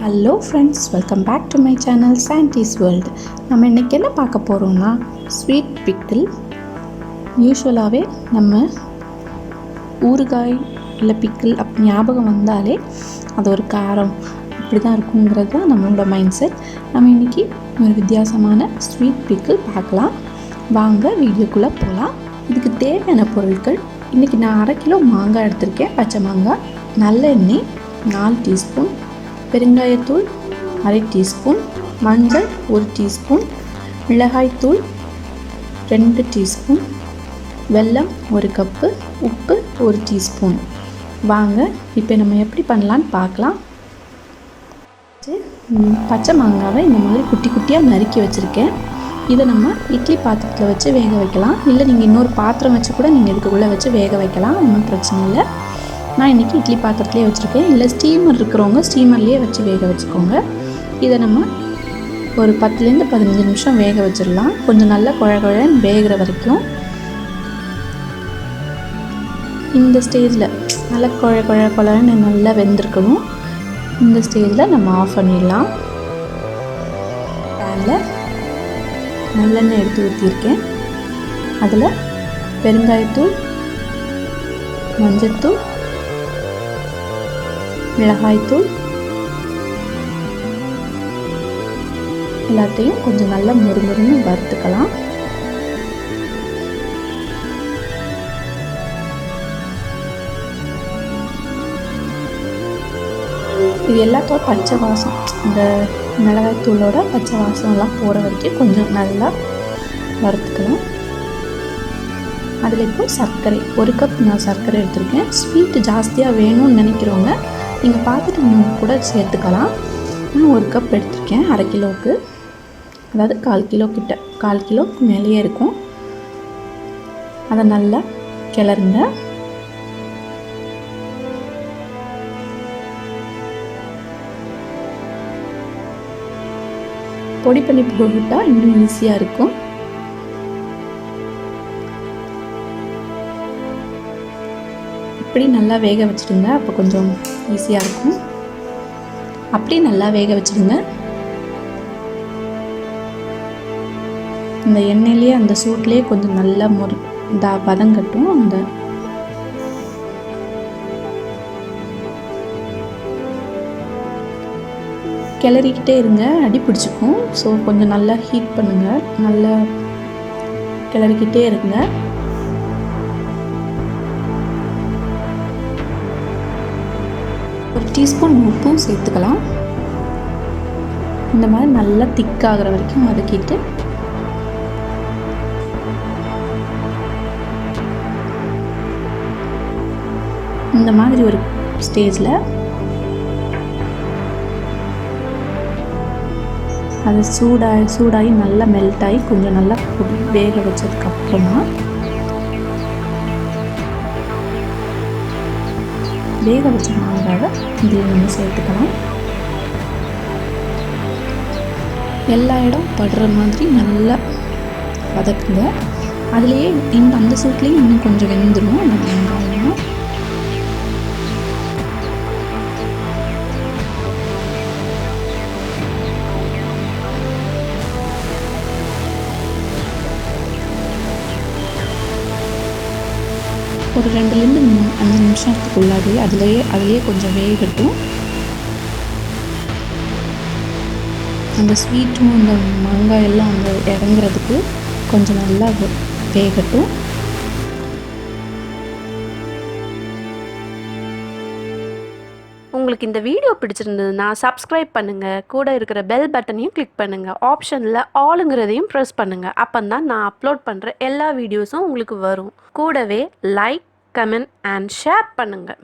Hello friends, welcome back to my channel Sandy's world. நம்ம இன்றைக்கி என்ன பார்க்க போகிறோம்னா ஸ்வீட் பிக்கிள். யூஸ்வலாகவே நம்ம ஊறுகாய் இல்லை பிக்கிள் ஞாபகம் வந்தாலே அது ஒரு காரம் இப்படி தான் இருக்குங்கிறது தான் நம்மளோட மைண்ட் செட். நம்ம இன்றைக்கி ஒரு வித்தியாசமான ஸ்வீட் பிக்கிள் பார்க்கலாம். வாங்க வீடியோக்குள்ளே போகலாம். இதுக்கு தேவையான பொருட்கள்: இன்றைக்கி நான் 1/2 கிலோ மாங்காய் எடுத்திருக்கேன், பச்சை மாங்காய். நல்லெண்ணெய் 4 டீஸ்பூன், பெருங்காயத்தூள் 1/2 டீஸ்பூன், மஞ்சள் 1 டீஸ்பூன், மிளகாய்த்தூள் 2 டீஸ்பூன், வெல்லம் 1 கப்பு, உப்பு 1 டீஸ்பூன். வாங்க இப்போ நம்ம எப்படி பண்ணலான்னு பார்க்கலாம். பச்சை மாங்காவை இந்த மாதிரி குட்டி குட்டியாக நறுக்கி வச்சுருக்கேன். இதை நம்ம இட்லி பாத்திரத்தில் வச்சு வேக வைக்கலாம். இல்லை நீங்கள் இன்னொரு பாத்திரம் வச்சு கூட நீங்கள் இதுக்குள்ளே வச்சு வேக வைக்கலாம், ஒன்றும் பிரச்சனை இல்லை. நான் இன்றைக்கி இட்லி பாத்திரத்துலேயே வச்சுருக்கேன். இல்லை ஸ்டீமர் இருக்கிறவங்க ஸ்டீமர்லேயே வச்சு வேக வச்சுக்கோங்க. இதை நம்ம ஒரு 10லேருந்து 15 நிமிஷம் வேக வச்சிடலாம். கொஞ்சம் நல்லா குழன்னு வேகிற வரைக்கும். இந்த ஸ்டேஜில் நல்லா குழன்னு நல்லா வெந்திருக்கணும். இந்த ஸ்டேஜில் நம்ம ஆஃப் பண்ணிடலாம். பேனில் நல்லெண்ணெய் எடுத்து ஊற்றியிருக்கேன். அதில் பெருங்காயத்தூள், மஞ்சத்தூள், மிளகாய்த்தூள் எல்லாத்தையும் கொஞ்சம் நல்லா முறுமுறுன்னு வறுத்துக்கலாம். இது எல்லாத்தோட பச்சை வாசம், இந்த மிளகாய்த்தூளோட பச்சை வாசம்லாம் போகிற வரைக்கும் கொஞ்சம் நல்லா வறுத்துக்கலாம். அதில் இப்போ சர்க்கரை 1 கப் நான் சர்க்கரை எடுத்திருக்கேன். ஸ்வீட்டு ஜாஸ்தியாக வேணும்னு நினைக்கிறவங்க நீங்கள் பார்த்துட்டு இன்னும் கூட சேர்த்துக்கலாம். நான் 1 கப் எடுத்திருக்கேன் 1/2 கிலோவுக்கு, அதாவது 1/4 கிலோ கிட்ட, 1/4 கிலோவுக்கு மேலேயே இருக்கும். அதை நல்லா கிளறுங்க. பொடி பண்ணி போட்டுட்டால் இன்னும் ஈஸியாக இருக்கும். இப்படி நல்லா வேக வச்சுடுங்க, அப்போ கொஞ்சம் ஈஸியாக இருக்கும். அப்படி நல்லா வேக வச்சுடுங்க. இந்த எண்ணெயிலே அந்த சூட்லேயே கொஞ்சம் நல்லா வதங்கட்டும். அந்த கிளறிக்கிட்டே இருங்க, அடி பிடிச்சிக்கும். ஸோ கொஞ்சம் நல்லா ஹீட் பண்ணுங்கள், நல்லா கிளறிக்கிட்டே இருங்க. ஒரு டீஸ்பூன் உப்பும் சேர்த்துக்கலாம். இந்த மாதிரி நல்லா திக்காகிற வரைக்கும் வதக்கிட்டு இந்த மாதிரி ஒரு ஸ்டேஜில் அது சூடாகி நல்லா மெல்ட் ஆகி கொஞ்சம் நல்லா வேக வச்சதுக்கப்புறமா வேக வச்ச மாங்காவை இதில் நம்ம சேர்த்துக்கலாம். எல்லா இடம் படுற மாதிரி நல்லா வதக்குங்க. அதுலேயே அந்த சூட்லேயும் இன்னும் கொஞ்சம் வெந்துடும் அந்த வெங்காயம். ஒரு 2லேருந்து 5 நிமிஷத்துக்குள்ளாடி அதுலேயே கொஞ்சம் வேகட்டும். அந்த ஸ்வீட்டும் அந்த மாங்காய் எல்லாம் அந்த இறங்குறதுக்கு கொஞ்சம் நல்லா வேகட்டும். உங்களுக்கு இந்த வீடியோ பிடிச்சிருந்ததுன்னா சப்ஸ்கிரைப் பண்ணுங்கள், கூட இருக்கிற பெல் பட்டனையும் கிளிக் பண்ணுங்கள், ஆப்ஷனில் ஆளுங்கிறதையும் ப்ரெஸ் பண்ணுங்கள். அப்போ தான் நான் அப்லோட் பண்ணுற எல்லா வீடியோஸும் உங்களுக்கு வரும். கூடவே லைக், கமெண்ட் அண்ட் ஷேர் பண்ணுங்கள்.